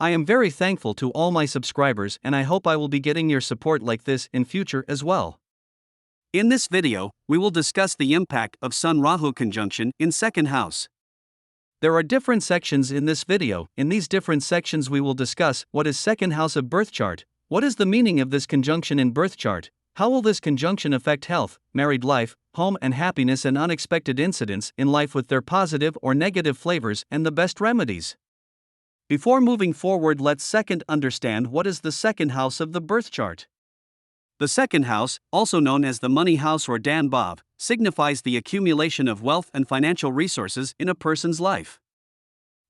I am very thankful to all my subscribers, and I hope I will be getting your support like this in future as well. In this video, we will discuss the impact of Sun Rahu conjunction in second house. There are different sections in this video. In these different sections we will discuss what is second house of birth chart, what is the meaning of this conjunction in birth chart, how will this conjunction affect health, married life, home and happiness, and unexpected incidents in life with their positive or negative flavors, and the best remedies. Before moving forward, let's second understand what is the second house of the birth chart. The second house, also known as the money house or Dan Bhav, signifies the accumulation of wealth and financial resources in a person's life.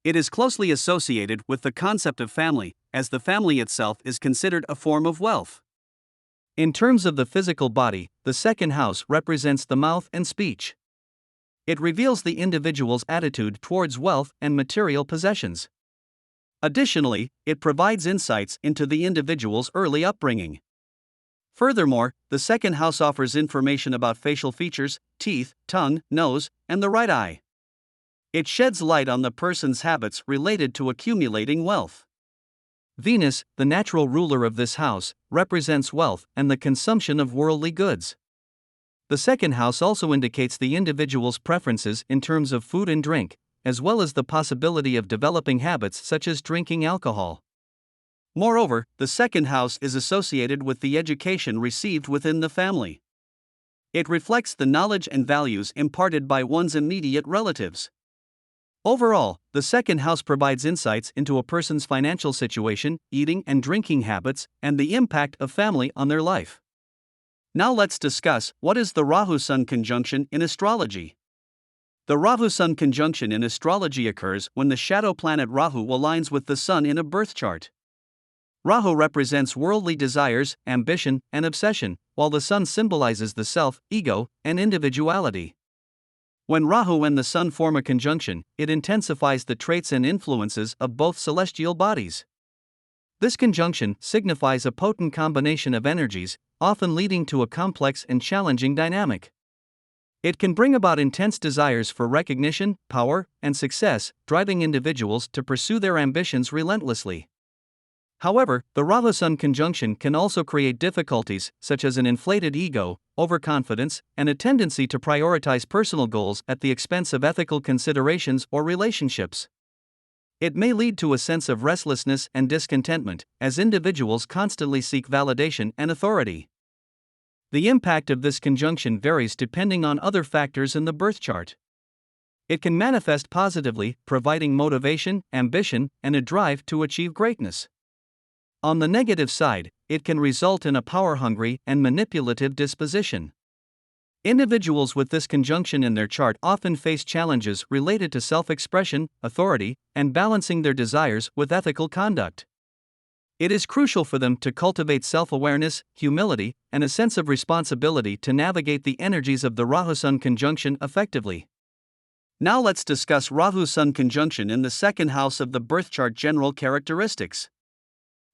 It is closely associated with the concept of family, as the family itself is considered a form of wealth. In terms of the physical body, the second house represents the mouth and speech. It reveals the individual's attitude towards wealth and material possessions. Additionally, it provides insights into the individual's early upbringing. Furthermore, the second house offers information about facial features, teeth, tongue, nose, and the right eye. It sheds light on the person's habits related to accumulating wealth. Venus, the natural ruler of this house, represents wealth and the consumption of worldly goods. The second house also indicates the individual's preferences in terms of food and drink, as well as the possibility of developing habits such as drinking alcohol. Moreover, the second house is associated with the education received within the family. It reflects the knowledge and values imparted by one's immediate relatives. Overall, the second house provides insights into a person's financial situation, eating and drinking habits, and the impact of family on their life. Now let's discuss what is the Rahu Sun conjunction in astrology. The Rahu Sun conjunction in astrology occurs when the shadow planet Rahu aligns with the Sun in a birth chart. Rahu represents worldly desires, ambition, and obsession, while the Sun symbolizes the self, ego, and individuality. When Rahu and the Sun form a conjunction, it intensifies the traits and influences of both celestial bodies. This conjunction signifies a potent combination of energies, often leading to a complex and challenging dynamic. It can bring about intense desires for recognition, power, and success, driving individuals to pursue their ambitions relentlessly. However, the Rahu Sun conjunction can also create difficulties such as an inflated ego, overconfidence, and a tendency to prioritize personal goals at the expense of ethical considerations or relationships. It may lead to a sense of restlessness and discontentment, as individuals constantly seek validation and authority. The impact of this conjunction varies depending on other factors in the birth chart. It can manifest positively, providing motivation, ambition, and a drive to achieve greatness. On the negative side, it can result in a power-hungry and manipulative disposition. Individuals with this conjunction in their chart often face challenges related to self-expression, authority, and balancing their desires with ethical conduct. It is crucial for them to cultivate self-awareness, humility, and a sense of responsibility to navigate the energies of the Rahu Sun conjunction effectively. Now let's discuss Rahu Sun conjunction in the second house of the birth chart general characteristics.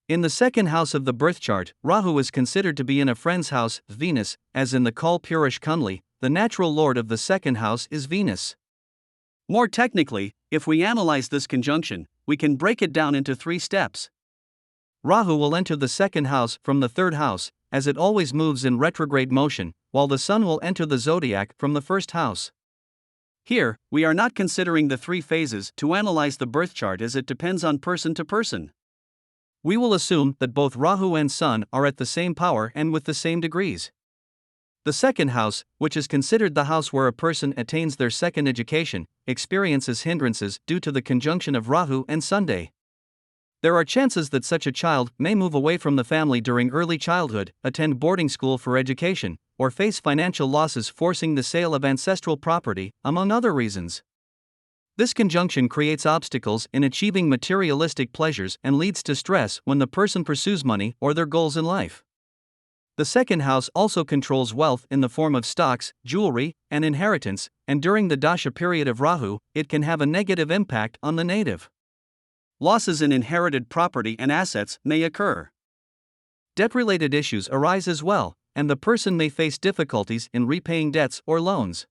In the second house of the birth chart, Rahu is considered to be in a friend's house, Venus, as in the Kal Purush Kundli, the natural lord of the second house is Venus. More technically, if we analyze this conjunction, we can break it down into 3 steps. Rahu will enter the second house from the third house, as it always moves in retrograde motion, while the Sun will enter the zodiac from the first house. Here, we are not considering the 3 phases to analyze the birth chart as it depends on person to person. We will assume that both Rahu and Sun are at the same power and with the same degrees. The second house, which is considered the house where a person attains their second education, experiences hindrances due to the conjunction of Rahu and Sunday. There are chances that such a child may move away from the family during early childhood, attend boarding school for education, or face financial losses forcing the sale of ancestral property, among other reasons. This conjunction creates obstacles in achieving materialistic pleasures and leads to stress when the person pursues money or their goals in life. The second house also controls wealth in the form of stocks, jewelry, and inheritance, and during the dasha period of Rahu, it can have a negative impact on the native. Losses in inherited property and assets may occur. Debt-related issues arise as well, and the person may face difficulties in repaying debts or loans.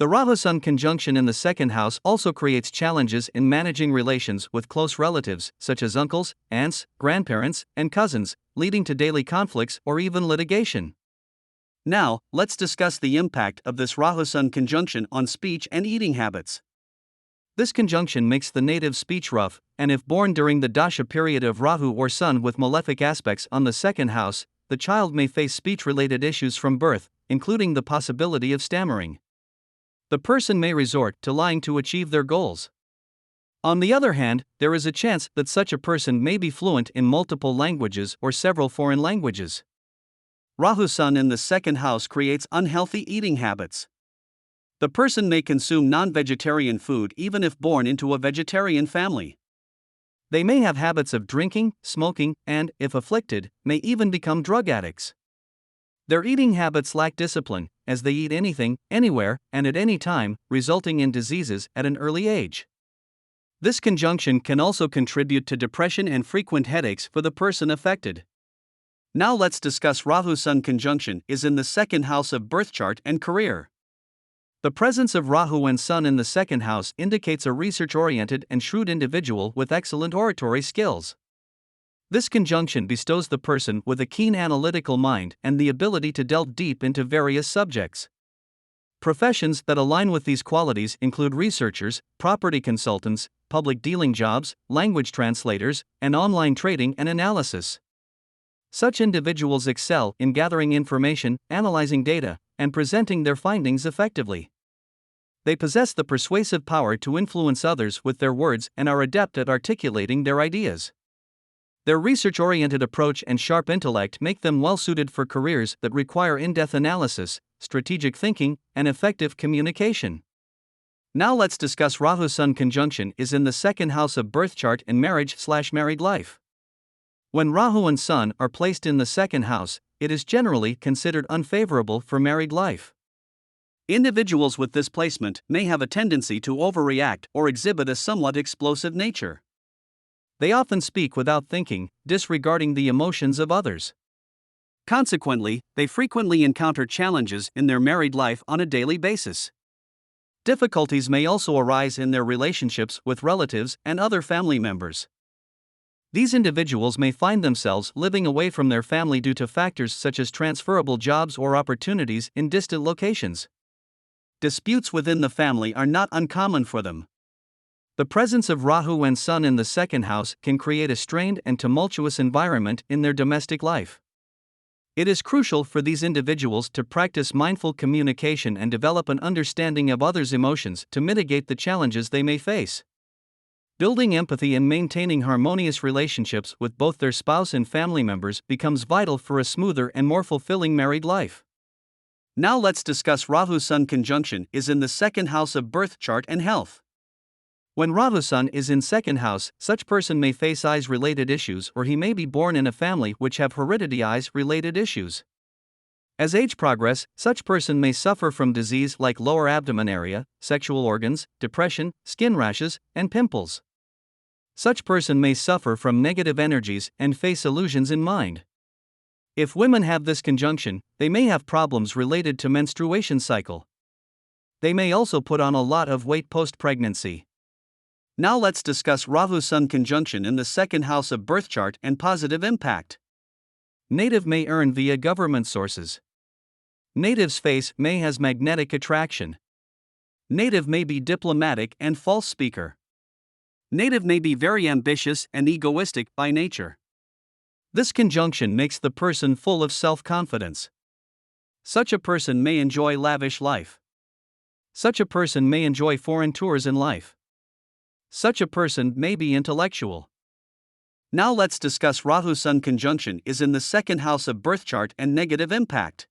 The Rahu Sun conjunction in the second house also creates challenges in managing relations with close relatives, such as uncles, aunts, grandparents, and cousins, leading to daily conflicts or even litigation. Now, let's discuss the impact of this Rahu Sun conjunction on speech and eating habits. This conjunction makes the native speech rough, and if born during the dasha period of Rahu or Sun with malefic aspects on the second house, the child may face speech-related issues from birth, including the possibility of stammering. The person may resort to lying to achieve their goals. On the other hand, there is a chance that such a person may be fluent in multiple languages or several foreign languages. Rahu Sun in the second house creates unhealthy eating habits. The person may consume non-vegetarian food even if born into a vegetarian family. They may have habits of drinking, smoking, and, if afflicted, may even become drug addicts. Their eating habits lack discipline, as they eat anything, anywhere, and at any time, resulting in diseases at an early age. This conjunction can also contribute to depression and frequent headaches for the person affected. Now let's discuss Rahu Sun conjunction is in the second house of birth chart and career. The presence of Rahu and Sun in the second house indicates a research-oriented and shrewd individual with excellent oratory skills. This conjunction bestows the person with a keen analytical mind and the ability to delve deep into various subjects. Professions that align with these qualities include researchers, property consultants, public dealing jobs, language translators, and online trading and analysis. Such individuals excel in gathering information, analyzing data, and presenting their findings effectively. They possess the persuasive power to influence others with their words and are adept at articulating their ideas. Their research-oriented approach and sharp intellect make them well-suited for careers that require in-depth analysis, strategic thinking, and effective communication. Now let's discuss Rahu Sun conjunction is in the second house of birth chart and marriage/married life. When Rahu and Sun are placed in the second house, it is generally considered unfavorable for married life. Individuals with this placement may have a tendency to overreact or exhibit a somewhat explosive nature. They often speak without thinking, disregarding the emotions of others. Consequently, they frequently encounter challenges in their married life on a daily basis. Difficulties may also arise in their relationships with relatives and other family members. These individuals may find themselves living away from their family due to factors such as transferable jobs or opportunities in distant locations. Disputes within the family are not uncommon for them. The presence of Rahu and Sun in the second house can create a strained and tumultuous environment in their domestic life. It is crucial for these individuals to practice mindful communication and develop an understanding of others' emotions to mitigate the challenges they may face. Building empathy and maintaining harmonious relationships with both their spouse and family members becomes vital for a smoother and more fulfilling married life. Now let's discuss Rahu Sun conjunction is in the second house of birth chart and health. When Rahu Sun is in second house, such person may face eyes-related issues or he may be born in a family which have hereditary eyes-related issues. As age progress, such person may suffer from disease like lower abdomen area, sexual organs, depression, skin rashes, and pimples. Such person may suffer from negative energies and face illusions in mind. If women have this conjunction, they may have problems related to menstruation cycle. They may also put on a lot of weight post-pregnancy. Now let's discuss Rahu Sun conjunction in the second house of birth chart and positive impact. Native may earn via government sources. Native's face may has magnetic attraction. Native may be diplomatic and false speaker. Native may be very ambitious and egoistic by nature. This conjunction makes the person full of self-confidence. Such a person may enjoy lavish life. Such a person may enjoy foreign tours in life. Such a person may be intellectual. Now let's discuss Rahu Sun conjunction is in the second house of birth chart and negative impact.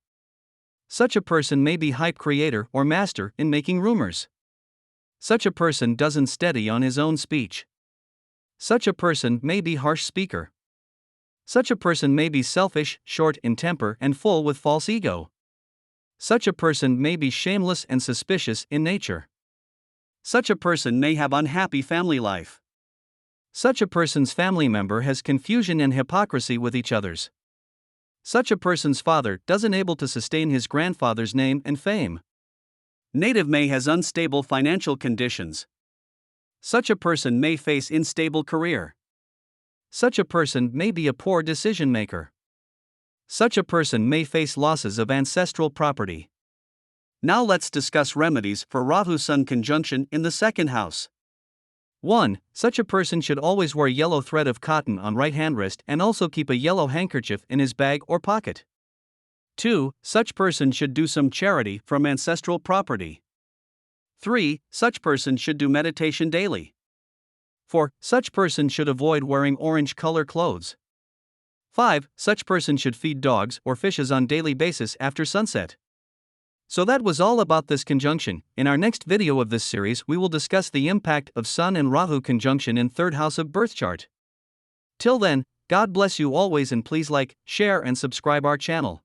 Such a person may be hype creator or master in making rumors. Such a person doesn't steady on his own speech. Such a person may be harsh speaker. Such a person may be selfish, short in temper and full with false ego. Such a person may be shameless and suspicious in nature. Such a person may have unhappy family life. Such a person's family member has confusion and hypocrisy with each others. Such a person's father doesn't able to sustain his grandfather's name and fame. Native may has unstable financial conditions. Such a person may face unstable career. Such a person may be a poor decision maker. Such a person may face losses of ancestral property. Now let's discuss remedies for Rahu Sun conjunction in the second house. 1. Such a person should always wear yellow thread of cotton on right hand wrist and also keep a yellow handkerchief in his bag or pocket. 2. Such person should do some charity from ancestral property. 3. Such person should do meditation daily. 4. Such person should avoid wearing orange color clothes. 5. Such person should feed dogs or fishes on daily basis after sunset. So that was all about this conjunction. In our next video of this series, we will discuss the impact of Sun and Rahu conjunction in third house of birth chart. Till then, God bless you always and please like, share and subscribe our channel.